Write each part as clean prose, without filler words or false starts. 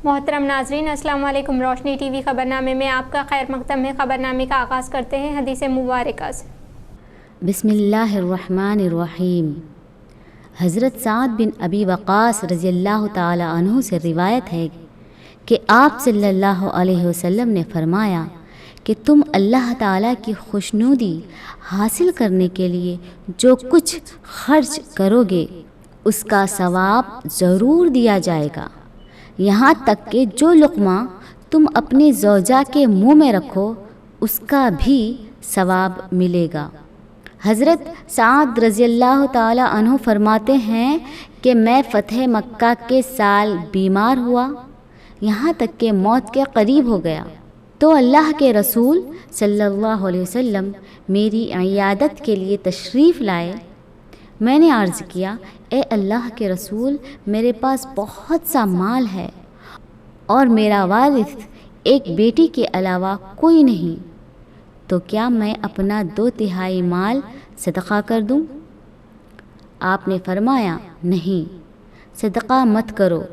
मोहतरम नाजरीन, अस्सलाम वालेकुम। रोशनी टीवी खबरनामे में आपका खैर मकदम है। खबरनामे का आगाज़ करते हैं हदीस मुबारका से। बिस्मिल्लाहिर्रहमानिर्रहीम। हज़रत साद बिन अबी वक़ास रज़ियल्लाहु ताला अन्हु से रिवायत है कि आप सल्लल्लाहु अलैहि वसल्लम ने फरमाया कि तुम अल्लाह ताला की खुशनुदी हासिल करने के लिए जो कुछ खर्च करोगे उसका सवाब ज़रूर दिया जाएगा, यहाँ तक कि जो लुक़मा तुम अपनी ज़ौजा के मुँह में रखो उसका भी सवाब मिलेगा। हज़रत साद रज़ियल्लाहु ताला अन्हु फरमाते हैं कि मैं फ़तह मक्का के साल बीमार हुआ, यहाँ तक कि मौत के करीब हो गया, तो अल्लाह के रसूल सल्लल्लाहु अलैहि वसल्लम मेरी इयादत के लिए तशरीफ़ लाए। मैंने अर्ज़ किया, ए अल्लाह के रसूल, मेरे पास बहुत सा माल है और मेरा वारिस एक बेटी के अलावा कोई नहीं, तो क्या मैं अपना 2/3 माल सदक़ा कर दूं? आपने फरमाया, नहीं, सदक़ा मत करो।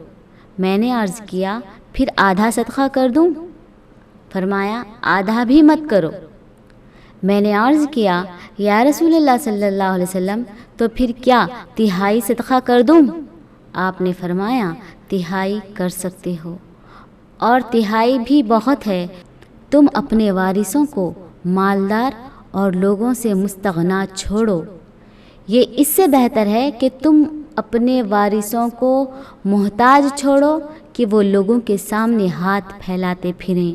मैंने अर्ज़ किया, फिर आधा सदक़ा कर दूं? फरमाया, आधा भी मत करो। मैंने अर्ज़ किया, या रसूलल्लाह सल्लल्लाहु अलैहि वसल्लम, तो फिर क्या 1/3 सदक़ा कर दूं? आपने फरमाया, 1/3 कर सकते हो, और 1/3 भी बहुत है। तुम अपने वारिसों को मालदार और लोगों से मुस्तगना छोड़ो। ये इससे बेहतर है कि तुम अपने वारिसों को मोहताज छोड़ो कि वो लोगों के सामने हाथ फैलाते फिरें।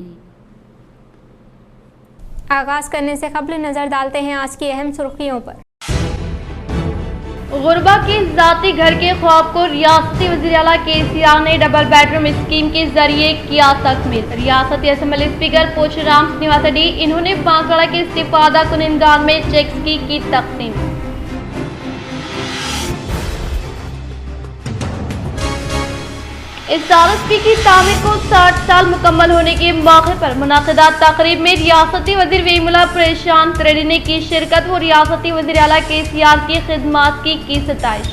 आगाज़ करने से कबल नज़र डालते हैं आज की अहम सुर्खियों पर। गुरबा के ज़ाती घर के ख्वाब को रियासती वज़ीर आला KCR ने डबल बेडरूम स्कीम के जरिए किया तकमील। रियासती असम्बली स्पीकर पोचराम श्रीनिवास रेड्डी इन्होंने बांसवाड़ा के इस्तिफादा कुनिंदान में चेक्स की तकसीम। इस RSP की तामीर को 60 साल मुकम्मल होने के मौके पर मुनाक़िदा तक़रीब में रियासती वज़ीर वेमुला प्रशांत रेड्डी ने की शिरकत व रियासती वज़ीर आला KCR की खिदमात की सताइश।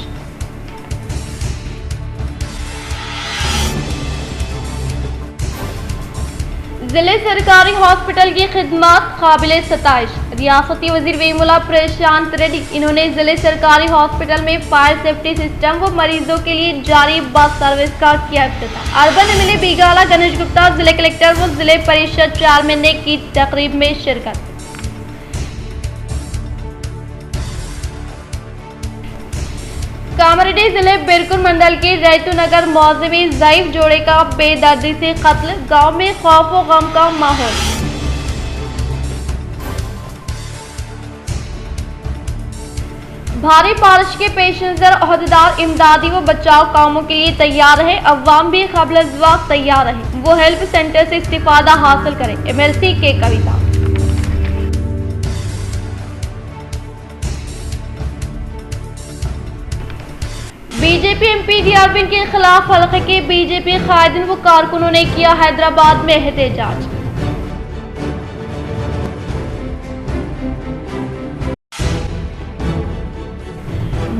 ज़िले सरकारी हॉस्पिटल की खिदमात काबिल सताइश। रियासती वज़ीर वेमुला प्रशांत रेड्डी इन्होंने ज़िले सरकारी हॉस्पिटल में फायर सेफ्टी सिस्टम व मरीजों के लिए जारी बस सर्विस का किया इफ्तिताह। अर्बन MLA बीगाला गणेश गुप्ता, जिले कलेक्टर व जिले परिषद चेयरमैन ने की तकरीब में शिरकत। कामारेड्डी जिले बिरकुर मंडल के रैतू नगर मौजे में ज़ईफ जोड़े का बेदर्दी से कत्ल, गांव में खौफ व गम का माहौल। भारी बारिश के पेश नजर अहदेदार इमदादी व बचाव कामों के लिए तैयार रहे, अवाम भी क़ब्ल वक्त तैयार रहे, वो हेल्प सेंटर से इस्तिफादा हासिल करें। MLC के कविता। बीजेपी MP डी अरविंद के खिलाफ हल्के के बीजेपी कायदीन व कारकुनों ने किया हैदराबाद में एहतजाज।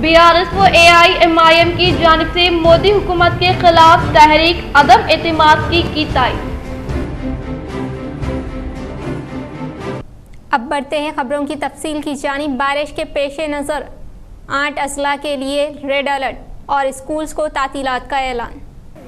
BRS व AIMIM की जानिब से मोदी हुकूमत के खिलाफ तहरीक अदम एतमाद की तायीद। अब बढ़ते हैं खबरों की तफसील की जानिब। बारिश के पेश नज़र 8 अजला के लिए रेड अलर्ट और स्कूल्स को तातीलात का ऐलान।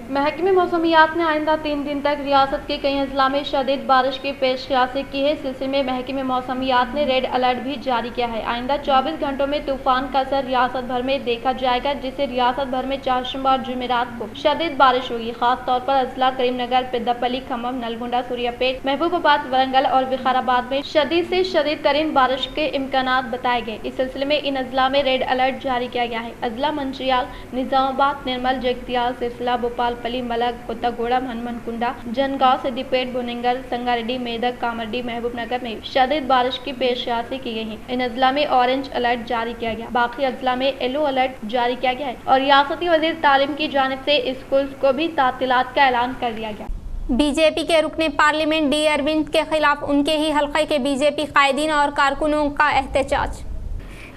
महकमे मौसमियात ने आइंदा 3 दिन तक रियासत के कई अजला में शदीद बारिश की पेशकश की है। इस सिलसिले में महकमे मौसमियात ने रेड अलर्ट भी जारी किया है। आइंदा 24 घंटों में तूफान का असर रियासत भर में देखा जाएगा, जिससे रियासत भर में चारशंबा और जुमेरात को शदीद बारिश होगी। खास तौर पर अजला करीमनगर, पेद्दापल्ली, खम्मम, नलगुंडा, सूर्यापेट, महबूबाबाद, वरंगल और विकाराबाद में शदीद से शदीद तरीन बारिश के इम्कानात बताए गए। इस सिलसिले में इन अजला में रेड अलर्ट जारी किया गया है। अजला मंचियाल, निजामाबाद, निर्मल, जगतियाल, सिरसिला, भोपाल, पली, मलक, कोत्तागोड़म, हनुमनकुंडा, जनगांव, सिद्दीपेट, भुवनेंगर, संगारेड्डी, मेदक, कामारेड्डी, महबूब नगर में शदीद बारिश की पेशकश की गई है। इन अजला में ऑरेंज अलर्ट जारी किया गया, बाकी अजला में येलो अलर्ट जारी किया गया है और रियासती वजीर तालीम की जानिब से स्कूल्स को भी तातीलात का ऐलान कर दिया गया। बीजेपी के रुकने पार्लियामेंट डी अरविंद के खिलाफ उनके ही हल्के के बीजेपी कायदीन और कारकुनों का एहतजाज।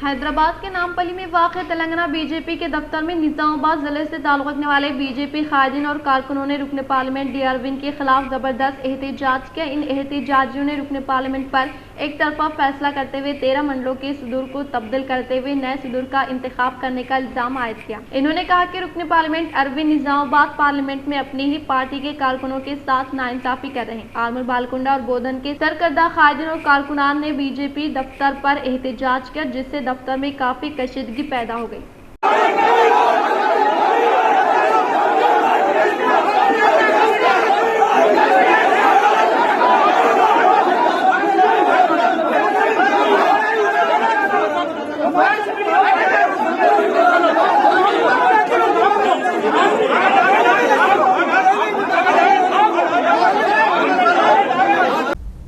حیدرآباد کے نامپلی میں واقع تلنگانہ بی جے پی کے دفتر میں نظام آباد ضلع سے تعلق رکھنے والے بی جے پی قائدین اور کارکنوں نے رکن پارلیمنٹ ڈی اروند کے خلاف زبردست احتجاج کیا۔ ان احتجاجیوں نے رکن پارلیمنٹ پر ایک طرفہ فیصلہ کرتے ہوئے 13 منڈلوں کے صدور کو تبدیل کرتے ہوئے نئے صدور کا انتخاب کرنے کا الزام عائد کیا۔ انہوں نے کہا کہ رکن پارلیمنٹ اروند نظام آباد پارلیمنٹ میں اپنی ہی پارٹی کے کارکنوں کے ساتھ ناانصافی کر رہے ہیں۔ آرمور بالکنڈہ اور بودھن کے سرکردہ قائدین اور کارکنان نے بی جے پی دفتر پر احتجاج کیا، جس سے دفتر میں کافی کشیدگی پیدا ہو گئی۔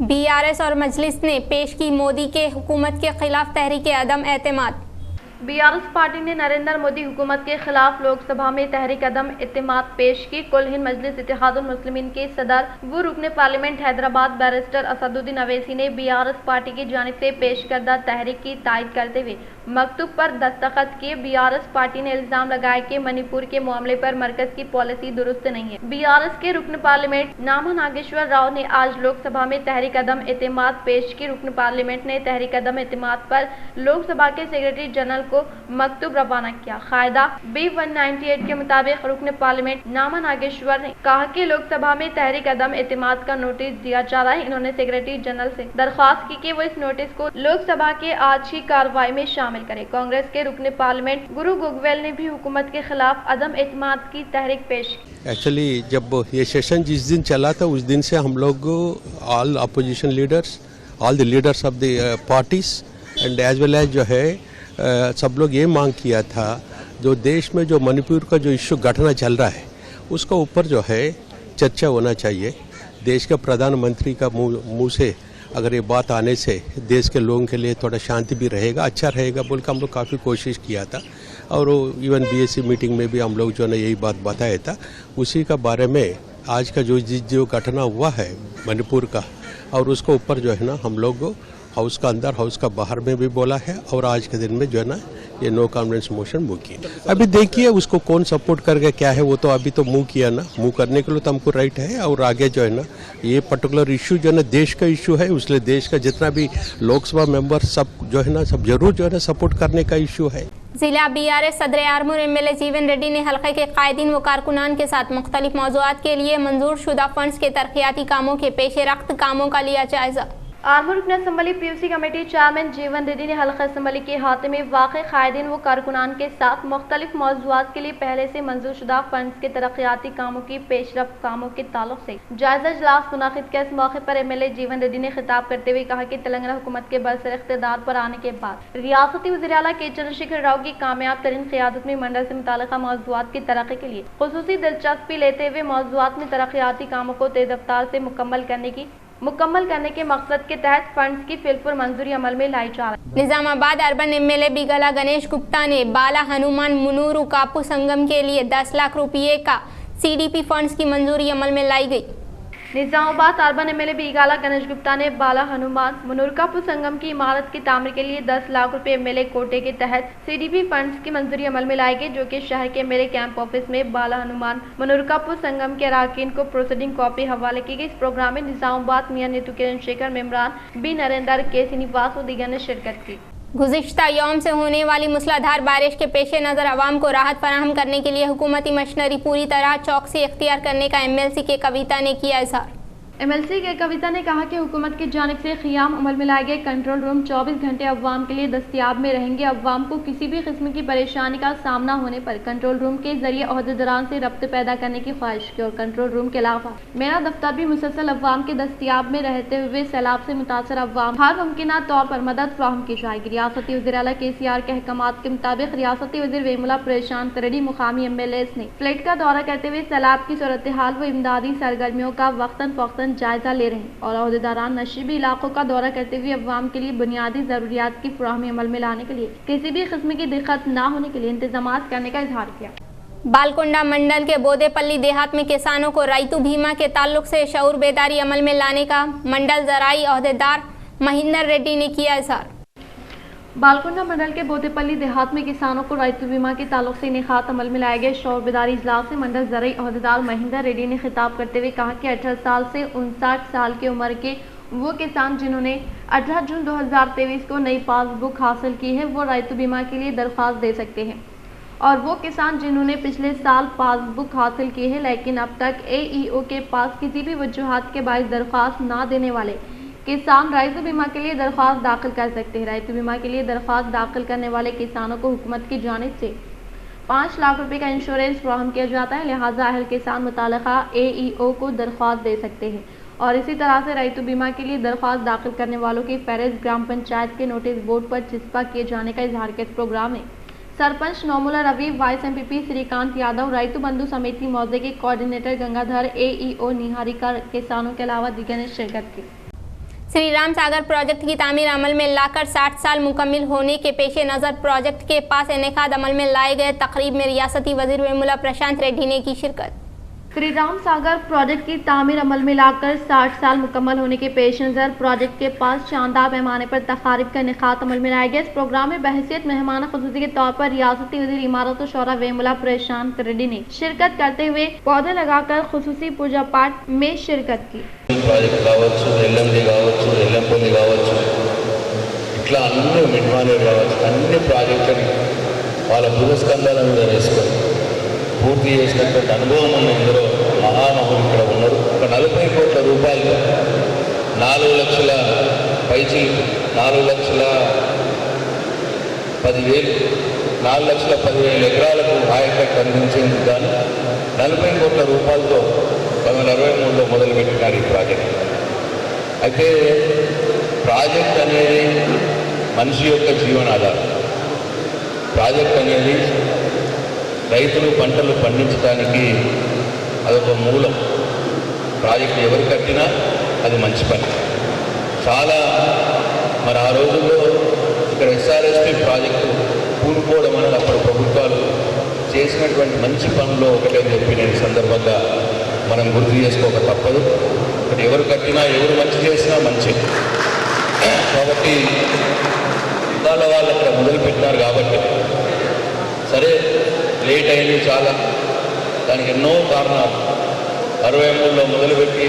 بی آر ایس اور مجلس نے پیش کی مودی کے حکومت کے خلاف تحریک عدم اعتماد۔ بی آر ایس پارٹی نے نریندر مودی حکومت کے خلاف لوک سبھا میں تحریک عدم اعتماد پیش کی۔ کل ہند مجلس اتحاد المسلمین کے صدر و رکن پارلیمنٹ حیدرآباد بیرسٹر اسد الدین اویسی نے بی آر ایس پارٹی کی جانب سے پیش کردہ تحریک کی تائید کرتے ہوئے مکتوب پر دستخط کیے۔ بی آر ایس پارٹی نے الزام لگایا کہ منی پور کے معاملے پر مرکز کی پالیسی درست نہیں ہے۔ بی آر ایس کے رکن پارلیمنٹ ناما ناگیشور راؤ نے آج لوک سبھا میں تحریک عدم اعتماد پیش کی۔ رکن پارلیمنٹ نے تحریک عدم اعتماد پر لوک سبھا کے سیکریٹری جنرل کو مکتوب روانہ کیا۔ قاعدہ بی 198 کے مطابق رکن پارلیمنٹ ناما ناگیشور نے کہا کہ لوک سبھا میں تحریک عدم اعتماد کا نوٹس دیا جا رہا ہے۔ انہوں نے سیکریٹری جنرل سے درخواست کی کہ وہ اس نوٹس کو لوک سبھا کے آج کی کارروائی میں شامل کرے۔ کانگریس کے رکن پارلیمنٹ گرو گوگویل نے بھی حکومت کے خلاف عدم اعتماد کی تحریک پیش کی۔ ایکچولی جب یہ سیشن جس دن چلا تھا اس دن سے ہم لوگ all opposition leaders, all the leaders of the parties and as well as جو ہے سب لوگ یہ مانگ کیا تھا جو دیش میں جو منی پور کا جو ایشو گھٹنا چل رہا ہے اس کا اوپر جو ہے چرچا ہونا چاہیے۔ دیش کے پردھان منتری کا منہ سے اگر یہ بات آنے سے دیش کے لوگوں کے لیے تھوڑا شانتی بھی رہے گا، اچھا رہے گا بول کے ہم لوگ کافی کوشش کیا تھا، اور even B S C meeting میں بھی ہم لوگ جو ہے یہی بات بتایا تھا۔ اسی کا بارے میں آج کا جو گھٹنا ہوا ہے منی پور کا، اور اس کے اوپر جو ہے نا ہم لوگ ہاؤس کا اندر ہاؤس کا باہر میں بھی بولا ہے، اور آج کے دن میں جو ہے نا یہ نو کانفیڈنس موشن موو کی۔ ابھی دیکھیے اس کو کون سپورٹ کر کے کیا ہے، وہ تو ابھی تو موو کیا نا، موو کرنے کے لیے تو ہم کو رائٹ ہے، اور آگے جو ہے نا یہ پرٹیکولر ایشو جو ہے نا دیش کا ایشو ہے، اس لیے دیش کا جتنا بھی لوک سبھا ممبر سب جو ہے نا سب ضرور جو ہے نا سپورٹ کرنے کا ایشو ہے۔ ضلع بی آر ایس صدر آرمور ایم ایل اے جیون ریڈی نے حلقے کے قائدین و کارکنان کے ساتھ مختلف موضوعات کے لیے منظور شدہ فنڈز کے ترقیاتی کاموں کے پیش رفت کاموں کا لیا جائزہ۔ آرمور رکن اسمبلی پی یو سی کمیٹی چیئرمین جیون ریڈی نے حلقہ اسمبلی کے احاطے میں واقع قائدین و کارکنان کے ساتھ مختلف موضوعات کے لیے پہلے سے منظور شدہ فنڈز کے ترقیاتی کاموں کی پیش رفت کاموں کے تعلق سے جائزہ اجلاس منعقد کیا۔ اس موقع پر ایم ایل اے جیون ریڈی نے خطاب کرتے ہوئے کہا کہ تلنگانہ حکومت کے برسر اقتدار پر آنے کے بعد ریاستی وزیر اعلیٰ کے چندر شیکھر راؤ کی کامیاب ترین قیادت میں منڈل سے متعلقہ موضوعات کی ترقی کے لیے خصوصی دلچسپی لیتے ہوئے موضوعات میں ترقیاتی کاموں کو تیز رفتار سے مکمل کرنے کے مقصد کے تحت فنڈز کی فی منظوری عمل میں لائی جا رہی ہے۔ Nizamabad urban M L A Bigala Ganesh Gupta نے بالا ہنومان منورو کاپو سنگم کے لیے 10 لاکھ روپئے کا سی ڈی پی فنڈز کی منظوری عمل میں لائی گئی۔ Nizamabad urban M L A Bigala Ganesh Gupta نے بالا ہنومان منورکاپو سنگم کی عمارت کی تعمیر کے لیے 10 لاکھ روپے ایم ایل اے کوٹے کے تحت سی ڈی پی فنڈز کی منظوری عمل میں لائے گئے، جو کہ شہر کے M L A camp office میں بالا ہنومان منورکاپو سنگم کے اراکین کو پروسیڈنگ کاپی حوالے کی گئی۔ اس پروگرام میں نظام آباد میاں نیتو کرن شیکھر، ممبران بی نریندر کے سینیواس و دیگر نے شرکت کی۔ گزشتہ یوم سے ہونے والی موسلادھار بارش کے پیش نظر عوام کو راحت فراہم کرنے کے لیے حکومتی مشنری پوری طرح چوکسی اختیار کرنے کا ایم ایل سی کے کویتا نے کیا اظہار۔ ایم ایل سی کے کویتا نے کہا کہ حکومت کی جانب سے قیام عمل میں لائے گئے کنٹرول روم 24 گھنٹے عوام کے لیے دستیاب میں رہیں گے۔ عوام کو کسی بھی قسم کی پریشانی کا سامنا ہونے پر کنٹرول روم کے ذریعے عہدیداران سے رابطے پیدا کرنے کی خواہش کی، اور کنٹرول روم کے علاوہ میرا دفتر بھی مسلسل عوام کے دستیاب میں رہتے ہوئے سیلاب سے متاثر عوام ہر ممکنہ طور پر مدد فراہم کی جائے گی۔ ریاستی وزیر اعلیٰ کے سی آر کے احکامات کے مطابق ریاستی وزیر ویملا پریشانت ریڈی مقامی ایم ایل ایز نے فلیٹ کا دورہ کرتے ہوئے سیلاب کی صورتحال و امدادی سرگرمیوں کا وقتاً فوقتاً جائزہ لے رہے ہیں، اور عہدیداران نشیبی علاقوں کا دورہ کرتے ہوئے عوام کے لیے بنیادی ضروریات کی فراہمی عمل میں لانے کے لیے کسی بھی قسم کی دقت نہ ہونے کے لیے انتظامات کرنے کا اظہار کیا۔ بالکنڈہ منڈل کے بودے پلی دیہات میں کسانوں کو ریتو بیمہ کے تعلق سے شعور بیداری عمل میں لانے کا منڈل زرعی عہدیدار مہندر ریڈی نے کیا اظہار۔ बालकुंडा मंडल के बोतेपल्ली देहात में किसानों को రైతు बीमा के ताल्लुक से इनेकात अमल में लाए गए शौर बेदारी इजलास से मंडल ज़रई अहदेदार महेंद्र रेड्डी ने खिताब करते हुए कहा कि 18 साल से 59 साल की उम्र के वो किसान जिन्होंने 18 जून 2023 को नई पासबुक हासिल की है वो రైతు बीमा के लिए दरख्वास्त दे सकते हैं और वो किसान जिन्होंने पिछले साल पासबुक हासिल की है लेकिन अब तक AEO के पास किसी भी वजूहात के बायस दरख्वास्त ना देने वाले किसान రైతు बीमा के लिए दरख्वास्त दाखिल कर सकते हैं। రైతు बीमा के लिए दरख्वास्त दाखिल करने वाले किसानों को हुकूमत की जानिब से 5 लाख रुपए का इंश्योरेंस फराहम किया जाता है, लिहाजा अहल किसान मुताल्लिका AEO को दरख्वास्त दे सकते हैं और इसी तरह से రైతు बीमा के लिए दरख्वास्त दाखिल करने वालों की फहरिस्त ग्राम पंचायत के नोटिस बोर्ड पर चिस्पा किए जाने का इजहार किया। इस प्रोग्राम में सरपंच नोमुला रवि, वाइस MPP श्रीकांत यादव, రైతు बंधु समिति मौजे के कोऑर्डिनेटर गंगाधर, AEO निहारिका, किसानों के अलावा दीगर ने शिरकत की। श्री राम सागर प्रोजेक्ट की तामीर अमल में लाकर 60 साल मुकम्मिल होने के पेश नज़र प्रोजेक्ट के पास इनेकाद अमल में लाए गए तकरीब में रियासती वजीर वेमुला प्रशांत रेड्डी ने की शिरकत। श्री राम सागर प्रोजेक्ट की तामीर अमल में लाकर 60 साल मुकम्मल होने के पेश नज़र प्रोजेक्ट के पास शानदार पैमाने पर तकारीब का इनेकाद अमल में लाया गया। इस प्रोग्राम में बहैसियत मेहमान खुसूसी के तौर पर रियासती वजीर इमारत और शौरा वेमुला प्रशांत रेड्डी ने शिरकत करते हुए पौधे लगाकर खुसूसी पूजा पाठ में शिरकत की। ప్రాజెక్ట్ కావచ్చు, ఎల్ఎండి కావచ్చు, ఎల్ఎంపల్లి కావచ్చు, ఇట్లా అన్ని మిడ్మానేర్ కావచ్చు, అన్ని ప్రాజెక్టుని వాళ్ళ పురస్కంధాల మీద వేసుకొని పూర్తి చేసినటువంటి అనుభవం ఉన్న ఇందులో మహామహులు ఇక్కడ ఉన్నారు. ఒక 40 కోట్ల రూపాయలు 4 లక్షల పైచి 4 లక్షల 10,000 ఎకరాలకు ఆయకట్టు అందించేందుకు గాను 40 కోట్ల రూపాయలతో 2023లో మొదలుపెట్టినారు ఈ ప్రాజెక్ట్. అయితే ప్రాజెక్ట్ అనేది మనిషి యొక్క జీవనాధారం. ప్రాజెక్ట్ అనేది రైతులు పంటలు పండించడానికి అదొక మూలం. ప్రాజెక్ట్ ఎవరు కట్టినా అది మంచి పని. చాలా మరి ఆ రోజుల్లో ఇక్కడ SRSP ప్రాజెక్టు కూలిపోవడం అనేది అప్పుడు ప్రభుత్వాలు చేసినటువంటి మంచి పనుల్లో ఒకటని చెప్పి నేను సందర్భంగా మనం గుర్తు చేసుకోక తప్పదు. ఇక్కడ ఎవరు కట్టినా ఎవరు మంచి చేసినా మంచి. కాబట్టి ఇవాళ వాళ్ళు అక్కడ మొదలుపెట్టినారు కాబట్టి సరే లేట్ అయింది చాలా, దానికి ఎన్నో కారణాలు. 63లో మొదలుపెట్టి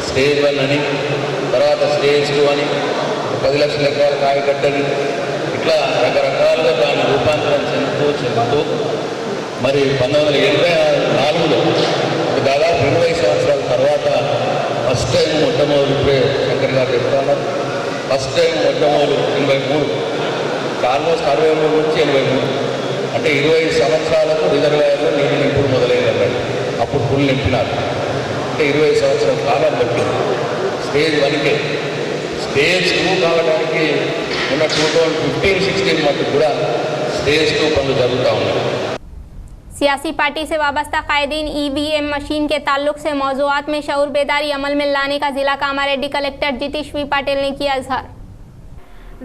స్టేజ్ 1 అని, తర్వాత స్టేజ్ 2 అని, 10 లక్షల ఎకరాల కాయకట్టని, ఇట్లా రకరకాలుగా దాన్ని రూపాంతరం చెందుతూ మరి 1984లో దాదాపు 20 సంవత్సరాల తర్వాత ఫస్ట్ టైం మొట్టమొదటి, ఇప్పుడే శంకర్ గారు చెప్తున్నారు, ఫస్ట్ టైం మొట్టమొదటి 83, ఆల్మోస్ట్ 63 నుంచి 83 అంటే 20 సంవత్సరాలకు రిజర్వాయర్లో నీళ్ళు నింపుడు మొదలైంది అన్నాడు. అప్పుడు ఫుల్ నింపినారు. అంటే 20 సంవత్సరాల కాలం బట్టి స్టేజ్ 1కే. స్టేజ్ 2 కావడానికి ఉన్న 2015-16 మటుకు కూడా స్టేజ్ 2 పనులు జరుగుతూ ఉన్నాయి. सियासी पार्टी से वाबस्ता कायदीन EVM मशीन के ताल्लुक से मौज़ूआत में शऊर बेदारी अमल में लाने का जिला कामारेड्डी कलेक्टर जितेश V पाटिल ने किया इजहार।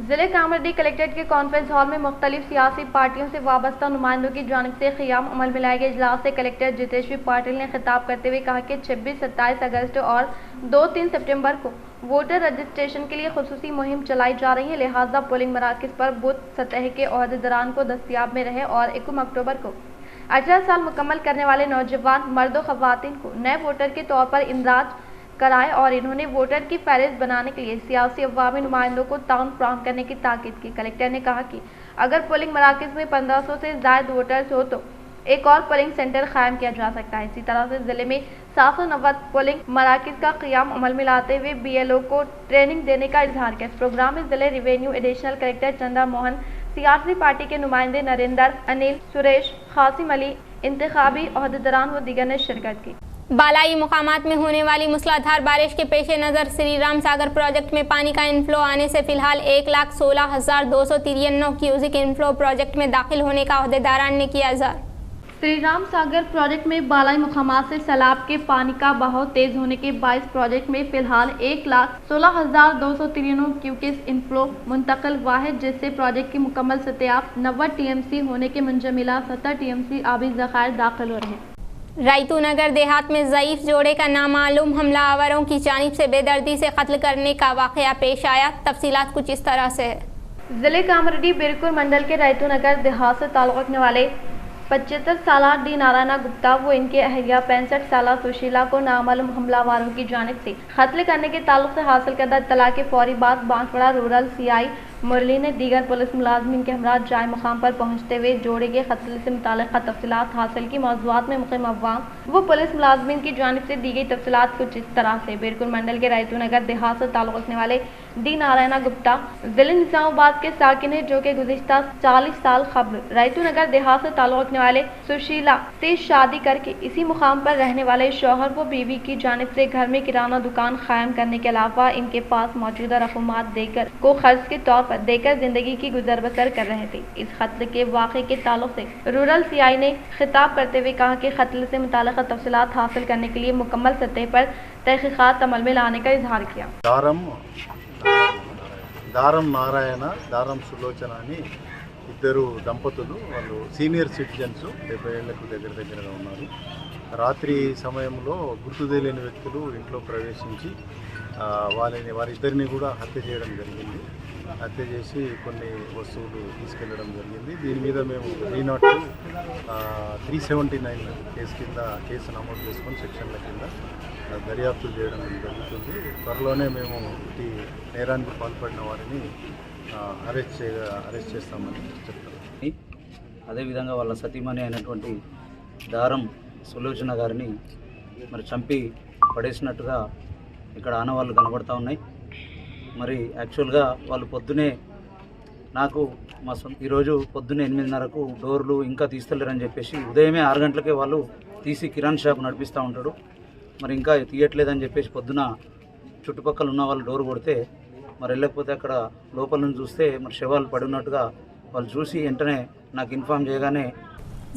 जिले कामारेड्डी कलेक्ट्रेट के कॉन्फ्रेंस हॉल में मुख्तलिफ सियासी पार्टियों से वाबस्ता नुमाइंदों की जानिब से क़ियाम अमल में लाए गए इजलास से कलेक्टर जितेश V पाटिल ने खिताब करते हुए कहा कि 26-27 अगस्त और 2-3 सितंबर को वोटर रजिस्ट्रेशन के लिए खुसूसी मुहिम चलाई जा रही है, लिहाजा पोलिंग मराकज़ पर बूथ सतह के ओहदेदारान को दस्तियाब में रहे और 1 अक्टूबर को 18 साल मुकम्मल करने वाले नौजवान मर्द व ख़वातीन को नए वोटर के तौर पर इंदराज कराए और इन्होंने वोटर की फहरिस्त बनाने के लिए सियासी अवामी नुमाइंदों को ताउन फराहम करने की ताकीद की। कलेक्टर ने कहा कि अगर पोलिंग मराकज़ में 1500 से ज़ायद वोटर्स हो तो एक और पोलिंग सेंटर कायम किया जा सकता है। इसी तरह से ज़िले में 790 पोलिंग मराकज़ का क़ियाम अमल में लाते हुए BLO को ट्रेनिंग देने का इजहार किया। इस प्रोग्राम में ज़िले revenue additional collector Chandra Mohan, सियासी पार्टी के नुमाइंदे नरेंद्र, अनिल, सुरेश, खासिम अली, इंतखाबी ओहदेदारान व दीगर ने शिरकत की। बालाई मुकामात में होने वाली मूसलाधार बारिश के पेश नज़र श्री राम सागर प्रोजेक्ट में पानी का इनफ्लो आने से फिलहाल 1,16,293 क्यूसिक इनफ्लो प्रोजेक्ट में दाखिल होने का ओहदेदारान ने किया इजहार। श्री राम सागर प्रोजेक्ट में बालाई मुकामात से सैलाब के पानी का बहाव तेज होने के बायस प्रोजेक्ट में फिलहाल 1,16,293 क्यूसेक इनफ्लो मुंतकिल हुआ है, जिससे प्रोजेक्ट की मुकम्मल सतह 90 TMC होने के मुंजमिला 70 TMC आबी ज़खायर दाखिल हो रहे हैं। रायतू नगर देहात में ज़ईफ़ जोड़े का नामालूम हमलावरों की जानिब से बेदर्दी से कत्ल करने का वाक़या पेश आया। तफसीलात कुछ इस तरह से है। जिले कामरेड्डी बिरकुर मंडल के रैतूनगर देहात से ताल्लुक़ रखने वाले 75 साल डी नारायणा गुप्ता वो इनके अहलिया 65 साल सुशीला को नामालूम हमलावरों की जानिब से कत्ल करने के ताल्लुक से हासिल करदा इत्तला के फौरी बाद बांसवाड़ा रूरल सीआई मुरली ने दीगर पुलिस मुलाजमीन के हमरा जाए मुकाम पर पहुंचते हुए जोड़े के कत्ल से मुताल्लिक़ तफसीलात हासिल की। मौज़ूआत में मुक़िम अवाम वो पुलिस मुलाजमीन की जानिब से दी गई तफसीलात कुछ इस तरह से। बिरकुर मंडल के रैतूनगर देहात से ताल्लुक़ रखने वाले डी नारायणा गुप्ता ज़िले निज़ामाबाद के साकिन है, जो कि गुज़िश्ता 40 साल कब्ल रैतूनगर देहात से ताल्लुक़ रखने वाले सुशीला से शादी करके इसी मुकाम पर रहने वाले शौहर व बीवी की जानिब से घर में किराना दुकान कायम करने के अलावा इनके पास मौजूदा रकूमात देकर को खर्च के तौर पर देकर जिंदगी की गुजर बसर कर रहे थे। इस कत्ल के वाक़े के ताल्लुक से रूरल सीआई ने खिताब करते हुए कहा कि कत्ल से मुताल्लिक़ तफसीलात हासिल करने के लिए मुकम्मल सतह पर तहक़ीक़ात अमल में लाने का इजहार किया। దారం నారాయణ దారం సులోచన అని ఇద్దరు దంపతులు, వాళ్ళు సీనియర్ సిటిజన్స్, 70 ఏళ్లకు దగ్గరగా ఉన్నారు. రాత్రి సమయంలో గుర్తు తెలియని వ్యక్తులు ఇంట్లో ప్రవేశించి వారిద్దరిని కూడా హత్య చేయడం జరిగింది. హత్య చేసి కొన్ని వస్తువులు తీసుకెళ్లడం జరిగింది. దీని మీద మేము 379 కేసు కింద కేసు నమోదు చేసుకొని సెక్షన్ల కింద దర్యాప్తు చేయడం జరుగుతుంది. త్వరలోనే మేము ఈ నేరానికి పాల్పడిన వారిని అరెస్ట్ చేస్తామని చెప్తారు. అదేవిధంగా వాళ్ళ సతీమణి అయినటువంటి దారం సులోచన గారిని మరి చంపి పడేసినట్టుగా ఇక్కడ ఆనవాళ్ళు కనబడతా ఉన్నాయి. మరి యాక్చువల్గా వాళ్ళు పొద్దునే నాకు ఈరోజు పొద్దున్నే 8:30కు డోర్లు ఇంకా తీస్తలేరని చెప్పేసి ఉదయమే 6 గంటలకే వాళ్ళు తీసి కిరాణా షాప్ నడిపిస్తూ ఉంటాడు. మరి ఇంకా తీయట్లేదని చెప్పేసి పొద్దున చుట్టుపక్కల ఉన్న వాళ్ళు డోర్ కొడితే మరి వెళ్ళకపోతే అక్కడ లోపల నుంచి చూస్తే మరి శవాలు పడి ఉన్నట్టుగా వాళ్ళు చూసి వెంటనే నాకు ఇన్ఫార్మ్ చేయగానే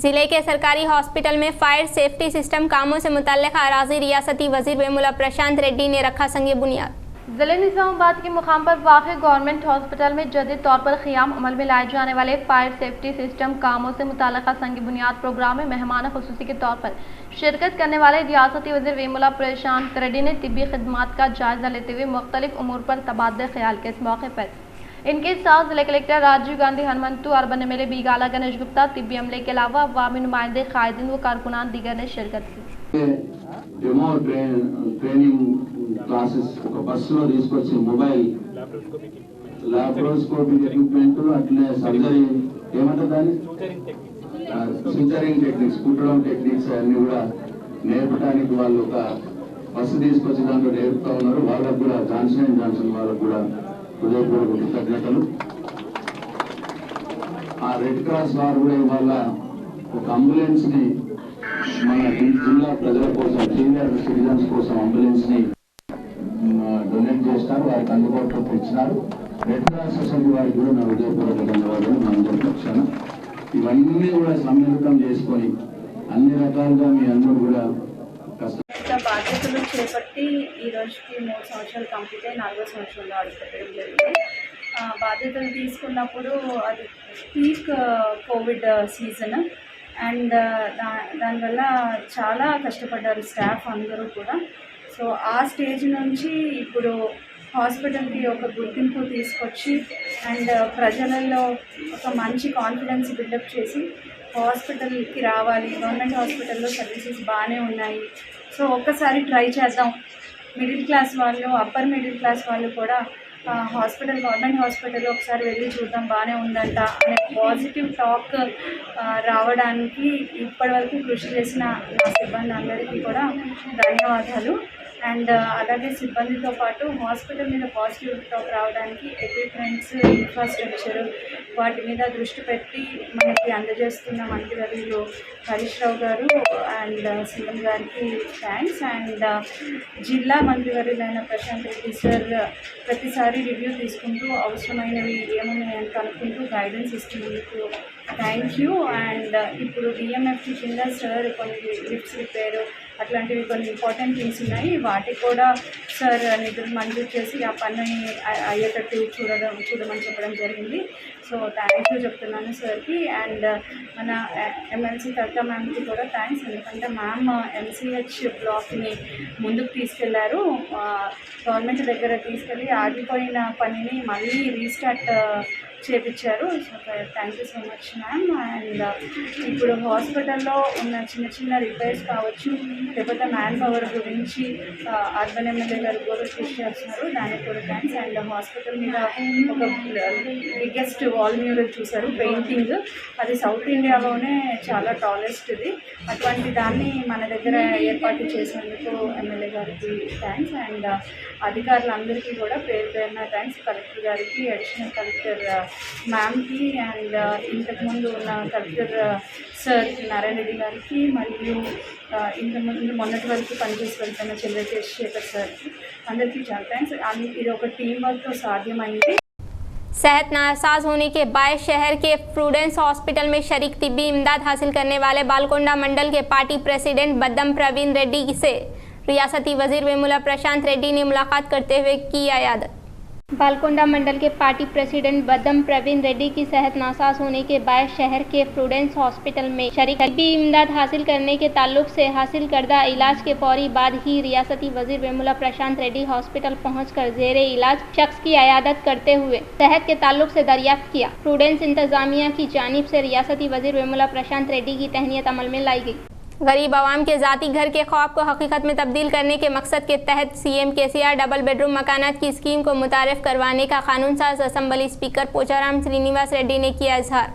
जिले के सरकारी हॉस्पिटल में फायर सेफ्टी सिस्टम कामों से मुतल्लिक़ अराज़ी रियासती वज़ीर वेमुला प्रशांत रेड्डी ने रखा संगे बुनियाद। ज़िले निज़ामाबाद के मुकाम पर वाक़ गवर्नमेंट हॉस्पिटल में जदीद तौर पर क़ियाम अमल में लाए जाने वाले फायर सेफ्टी सिस्टम कामों से मुताल्लिक़ संग बुनियाद प्रोग्राम में मेहमान ख़ुसूसी के तौर पर शिरकत करने वाले रियासती वज़ीर वेमुला प्रशांत रेड्डी ने तिब्बी खिदमात का जायज़ा लेते हुए मुख्तलिफ उमूर पर तबादले ख्याल के इस मौके पर इनके साथ जिले collector Rajiv Gandhi Hanumanthu, urban MLA Bigala Ganesh Gupta, तिब्बी अमले के अलावा अवामी नुमाइंदे, कायदीन व कारकुनान दीगर ने शिरकत की। डेमो ट्रेनिंग क्लासेस ఒక బస్సులో తీసుకొచ్చి మొబైల్ లాప్రోస్కోపిక్ ఎక్విప్మెంట్ అట్లే సర్జరీ ఏమంటారు దాన్ని సిజరింగ్ టెక్నిక్స్, కుట్టడం టెక్నిక్స్ అన్ని కూడా నేర్పడానికి వాళ్ళు ఒక బస్సు తీసుకొచ్చి దాంట్లో నేర్పుతా ఉన్నారు. వాళ్ళకు కూడా జాన్సన్ అండ్ జాన్సన్ వాళ్ళకు కూడా హృదయపూర్వక కృతజ్ఞతలు. ఆ రెడ్ క్రాస్ వారు కూడా ఇవాళ ఒక అంబులెన్స్ ని మన జిల్లా ప్రజల కోసం, సీనియర్ సిటిజన్స్ కోసం అంబులెన్స్ ని డొనేట్ చేస్తారు, వారికి అందుబాటులోకి తెచ్చినారు. రెడ్ క్రాస్ సొసైటీ వారికి కూడా నా హృదయపూర్వక ధన్యవాదాలు. మా అందరి పక్షాన ఇవన్నీ కూడా సమ్మిళితం చేసుకొని అన్ని రకాలుగా మీ అందరూ కూడా బాధ్యతలు చేపట్టి ఈ రోజుకి 3 సంవత్సరాలు కంప్లీట్ అయ్యి 4వ సంవత్సరంలో అడుగుపెట్టడం జరిగింది. బాధ్యతలు తీసుకున్నప్పుడు అది పీక్ కోవిడ్ సీజన్ అండ్ దానివల్ల చాలా కష్టపడ్డారు స్టాఫ్ అందరూ కూడా. సో ఆ స్టేజ్ నుంచి ఇప్పుడు హాస్పిటల్కి ఒక గుర్తింపు తీసుకొచ్చి అండ్ ప్రజలలో ఒక మంచి కాన్ఫిడెన్స్ బిల్డప్ చేసి హాస్పిటల్కి రావాలి, గవర్నమెంట్ హాస్పిటల్లో సర్వీసెస్ బాగానే ఉన్నాయి, సో ఒక్కసారి ట్రై చేద్దాం, మిడిల్ క్లాస్ వాళ్ళు, అప్పర్ మిడిల్ క్లాస్ వాళ్ళు కూడా గవర్నమెంట్ హాస్పిటల్లో ఒకసారి వెళ్ళి చూద్దాం బాగానే ఉందంట అనే పాజిటివ్ టాక్ రావడానికి ఇప్పటివరకు కృషి చేసిన నా సిబ్బంది అందరికీ కూడా ధన్యవాదాలు. అండ్ అలాగే సిబ్బందితో పాటు హాస్పిటల్ మీద పాజిటివ్ టాక్ రావడానికి ఎక్విప్మెంట్స్, ఇన్ఫ్రాస్ట్రక్చర్ వాటి మీద దృష్టి పెట్టి మనకి అందజేస్తున్న మంత్రివర్యులు హరీష్ రావు గారు అండ్ సీఎం గారికి థ్యాంక్స్. అండ్ జిల్లా మంత్రివర్యులైన ప్రశాంత్ రెడ్డి సార్ ప్రతిసారి రివ్యూ తీసుకుంటూ అవసరమైనవి ఏమున్నాయని కనుక్కుంటూ గైడెన్స్ ఇస్తున్నందుకు థ్యాంక్ యూ. అండ్ ఇప్పుడు డిఎంఎఫ్టీ కింద సార్ కొన్ని లిఫ్ట్స్ రిపేర్ అట్లాంటివి కొన్ని ఇంపార్టెంట్ థింగ్స్ ఉన్నాయి, వాటికి కూడా సార్ నిధులు మంజూరు చేసి ఆ పనిని అయ్యేటట్టు చూడమని చెప్పడం జరిగింది. సో థ్యాంక్ యూ చెప్తున్నాను సార్కి. అండ్ మన ఎమ్మెల్సీ కవిత మ్యామ్కి కూడా థ్యాంక్స్, ఎందుకంటే మ్యామ్ ఎంసీహెచ్ బ్లాక్ని ముందుకు తీసుకెళ్లారు, గవర్నమెంట్ దగ్గర తీసుకెళ్ళి ఆగిపోయిన పనిని మళ్ళీ రీస్టార్ట్ చేపించారు. So thank you so much ma'am. And ఇప్పుడు హాస్పిటల్లో ఉన్న చిన్న చిన్న రిపేర్స్ కావచ్చు, లేకపోతే మ్యాన్ పవర్ గురించి అర్బన్ ఎమ్మెల్యే గారు కూడా కృషి చేస్తున్నారు, దానికి కూడా థ్యాంక్స్. అండ్ హాస్పిటల్ మీద ఒక బిగ్గెస్ట్ వాల్ మ్యూరల్ చూశారు, పెయింటింగ్, అది సౌత్ ఇండియాలోనే చాలా టాలెస్ట్ది. అటువంటి దాన్ని మన దగ్గర ఏర్పాటు చేసినందుకు ఎమ్మెల్యే గారికి థ్యాంక్స్. అండ్ అధికారులందరికీ కూడా పేరు పేరున థ్యాంక్స్. కలెక్టర్ గారికి, అడిషనల్ కలెక్టర్ మ్యామ్కి, అండ్ ఇంతకుముందు ఉన్న కలెక్టర్ సార్ నారాయణ రెడ్డి గారికి, మరియు ఇంతకుముందు మొన్నటి వరకు పనిచేసి వెళ్తున్న చంద్రశేఖర్ శేఖర్ సార్కి, అందరికీ చాలా థ్యాంక్స్. ఇది ఒక టీం వర్క్తో సాధ్యమైంది. सेहत नासाज होने के बायस शहर के प्रूडेंस हॉस्पिटल में शरीक तिब्बी इमदाद हासिल करने वाले बालकोंडा मंडल के पार्टी प्रेसिडेंट बद्दम प्रवीण रेड्डी से रियासती वजीर वेमुला प्रशांत रेड्डी ने मुलाकात करते हुए की याद। बालकोंडा मंडल के पार्टी प्रेसिडेंट बद्दम प्रवीण रेड्डी की सेहत नासाज होने के बाद शहर के प्रूडेंस हॉस्पिटल में शरीक तिब्बी इमदाद हासिल करने के ताल्लुक से हासिल करदा इलाज के फौरी बाद ही रियासती वजीर वेमुला प्रशांत रेड्डी हॉस्पिटल पहुंचकर जेरे इलाज शख्स की अयादत करते हुए सेहत के ताल्लुक से दरियाफ्त किया। प्रूडेंस इंतजामिया की जानिब से रियासती वजीर वेमुला प्रशांत रेड्डी की तहनीत अमल में लाई गई। गरीब आवाम के ज़ाती घर के ख्वाब को हकीकत में तब्दील करने के मकसद के तहत सीएम केसीआर डबल बेडरूम मकानात की स्कीम को मुतारिफ करवाने का कानून साज असम्बली स्पीकर पोचाराम श्रीनिवास रेड्डी ने किया इजहार।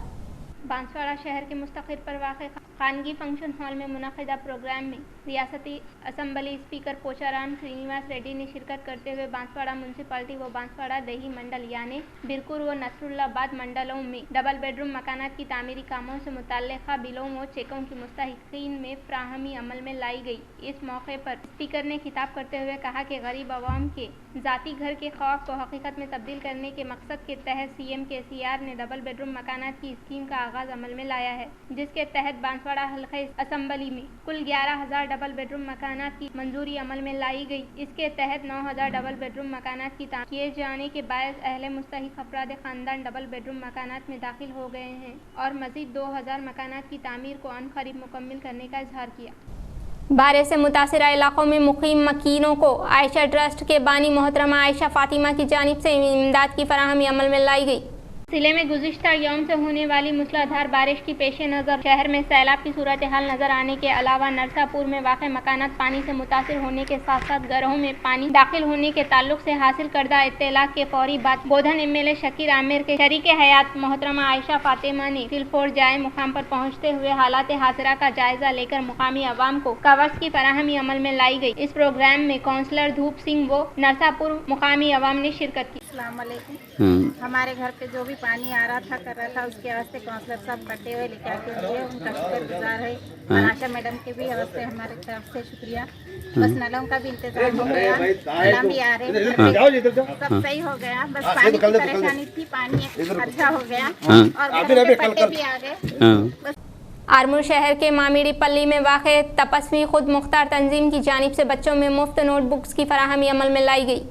बांसवाड़ा शहर के मुस्तकिल पर वाक़ खानगी फंक्शन हॉल में मुनक़िदा प्रोग्राम में रियासती असम्बली स्पीकर पोचाराम श्रीनिवास रेड्डी ने शिरकत करते हुए बांसवाड़ा म्यूनसिपालिटी व बांसवाड़ा दही मंडल यानी बिरकुर व नसरुल्लाबाद मंडलों में डबल बेडरूम मकानात की तामीरी कामों से मुतल्लिक़ा बिलों व चेकों की मुस्तहिक़ीन में फ्राहमी अमल में लाई गई। इस मौके पर स्पीकर ने खिताब करते हुए कहा कि गरीब आवाम के ज़ाती घर के ख्वाब को हकीकत में तब्दील करने के मकसद के तहत सीएम केसीआर ने डबल बेडरूम मकानात की स्कीम का आगाज़ अमल में लाया है, जिसके तहत बांसवाड़ा हल्के असम्बली में कुल 11,000 डबल बेडरूम मकानात की मंजूरी अमल में लाई गई। इसके तहत 9,000 डबल बेडरूम मकानात की तामीर किए जाने के बायस अहले मुस्तहिक अफराद ख़ानदान डबल बेडरूम मकानात में दाखिल हो गए हैं और मज़ीद 2,000 मकानात की तामीर को अनक़रीब मुकम्मल करने का इजहार किया। बारिश से मुतासिरा इलाकों में मुकीम मकीनों को आयशा ट्रस्ट के बानी मोहतरमा आयशा फातिमा की जानिब से इमदाद की फराहमी अमल में लाई गई। जिले में गुज़िश्ता यौम से होने वाली मूसलाधार बारिश की पेश नज़र शहर में सैलाब की सूरत हाल नजर आने के अलावा नरसापुर में वाक़ मकानात पानी से मुतासिर होने के साथ साथ घरों में पानी दाखिल होने के ताल्लुक से हासिल करदा इत्तला के फौरी बाद बोधन एमएलए शकीर आमिर के शरीक हयात मोहतरमा आयशा फातिमा ने तिलफोर जाए मुकाम पर पहुँचते हुए हालात हासिरा का जायजा लेकर मुकामी अवाम को कवर्स की फराहमी अमल में लाई गई। इस प्रोग्राम में काउंसलर धूप सिंह व नरसापुर मुकामी अवाम ने शिरकत की। अस्सलाम वालेकुम। हमारे घर पे जो भी पानी आ रहा था कर रहा था उसके वास्ते काउंसलर साहब कटे हुए लेके आके दिए, उनका शुक्रगुजार है। आशा मैडम के भी वास्ते हमारे तरफ से शुक्रिया। बस नलों का भी इंतजाम हो गया, नल भी आ रहे, सब सही हो गया। बस पानी की परेशानी थी, पानी अच्छा हो गया और घर के पट्टे भी आ गए। आरमूर शहर के मामिड़ी पल्ली में वाक़े तपस्वी खुद मुख्तार तंजीम की जानिब से बच्चों में मुफ्त नोटबुक्स की फराहमी अमल में लाई गई।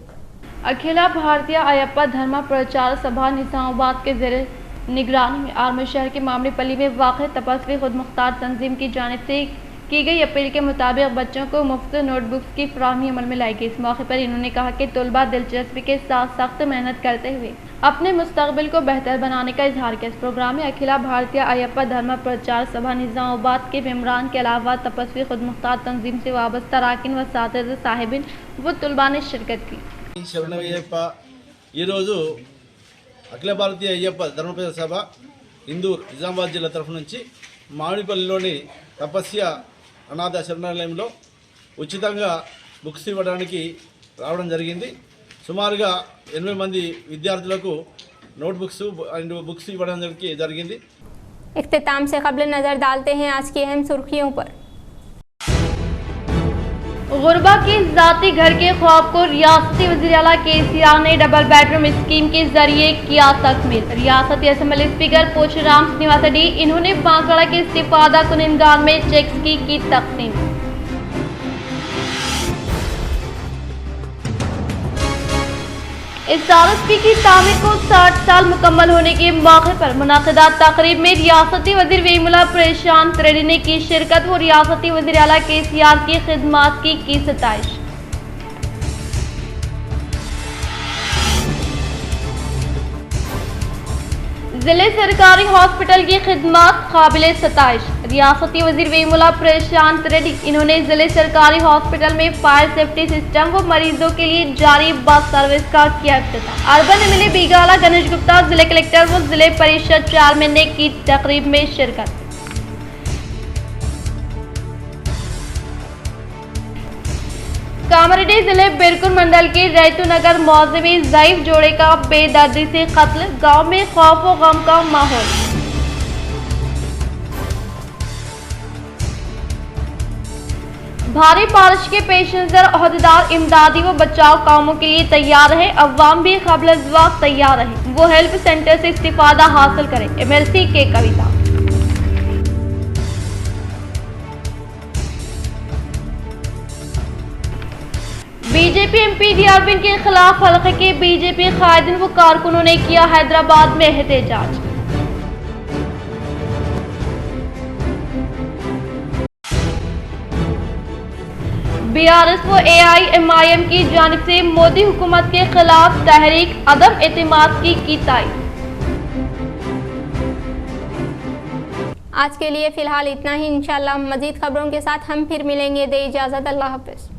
अखिला भारतीय अयप्पा धर्म प्रचार सभा निजामाबाद के ज़ेरे निगरानी में आरमूर शहर के मामड़ी पल्ली में वाक़ तपस्वी खुद मुख्तार तंजीम की जानिब से की गई अपील के मुताबिक बच्चों को मुफ्त नोटबुक्स की फराहमी अमल में लाई गई। इस मौके पर इन्होंने कहा कि तलबा दिलचस्पी के साथ सख्त मेहनत करते हुए अपने मुस्तकबिल को बेहतर बनाने का इजहार किया। इस प्रोग्राम में अखिला भारतीय अयप्पा धर्म प्रचार सभा निजामाबाद के मेम्बरान के अलावा तपस्वी खुद मुख्तार तंजीम से वाबस्ता राकिन व सातिज़ साहिबिन व तलबा ने शिरकत की। శరణయ్యప్ప ఈరోజు అఖిల భారతీయ అయ్యప్ప ధర్మప్రచార సభ ఇందూర్ నిజామాబాద్ జిల్లా తరఫు నుంచి మామిడిపల్లిలోని తపస్య అనాథ శరణాలయంలో ఉచితంగా బుక్స్ ఇవ్వడానికి రావడం జరిగింది। సుమారుగా 80 మంది విద్యార్థులకు నోట్బుక్స్ అండ్ బుక్స్ ఇవ్వడం జరిగింది। इख्तिताम से क़ब्ल नज़र डालते हैं आज की अहम सुर्खियों पर। गुरबा के ज़ाती घर के ख्वाब को रियासती वज़ीर आला केसीआर ने डबल बेडरूम स्कीम के जरिए किया तकमील। रियासती असम्बली स्पीकर पोचाराम श्रीनिवास रेड्डी इन्होंने बांसवाड़ा के इस्तिफादा कुनिंदगार में चेक्स की तकसीम। इस आरएसपी की तामीर को 60 साल मुकम्मल होने के मौके पर मुनाकिदा तकरीब में रियासती वज़ीर वेमुला प्रशांत रेड्डी ने की शिरकत व रियासती वज़ीर आला केसीआर की खिदमात की सताइश। जिले सरकारी हॉस्पिटल की खिदमत काबिले सताइश। रियासती वजीर वेमुला प्रशांत रेड्डी इन्होंने जिले सरकारी हॉस्पिटल में फायर सेफ्टी सिस्टम व मरीजों के लिए जारी बस सर्विस का किया इफ्तिताह। अर्बन एमएलए बीगाला गणेश गुप्ता, जिले कलेक्टर व जिले परिषद चेयरमैन ने की तकरीब में शिरकत। कामारेड्डी जिले बिरकुर मंडल के रैतू नगर मौजे में ज़ईफ जोड़े का बेदर्दी से कत्ल, गांव में खौफ व गम का माहौल। भारी बारिश के पेश नजर ओहदेदार इमदादी व बचाव कामों के लिए तैयार रहे, अवाम भी क़ब्ल वक्त तैयार रहे, वो हेल्प सेंटर से इस्तिफादा हासिल करें। एमएलसी के कविता। बीजेपी एमपी डीआरबिन के खिलाफ हल्के के बीजेपी कायदीन व कारकुनों ने किया हैदराबाद में एहतजाज। बीआरएस व एआईएमआईएम की जानिब से मोदी हुकूमत के खिलाफ तहरीक अदम एतमाद की तायीद। आज के लिए फिलहाल इतना ही। इंशाल्लाह मजीद खबरों के साथ हम फिर मिलेंगे। दे इजाज़त, अल्लाह हाफ़िज़।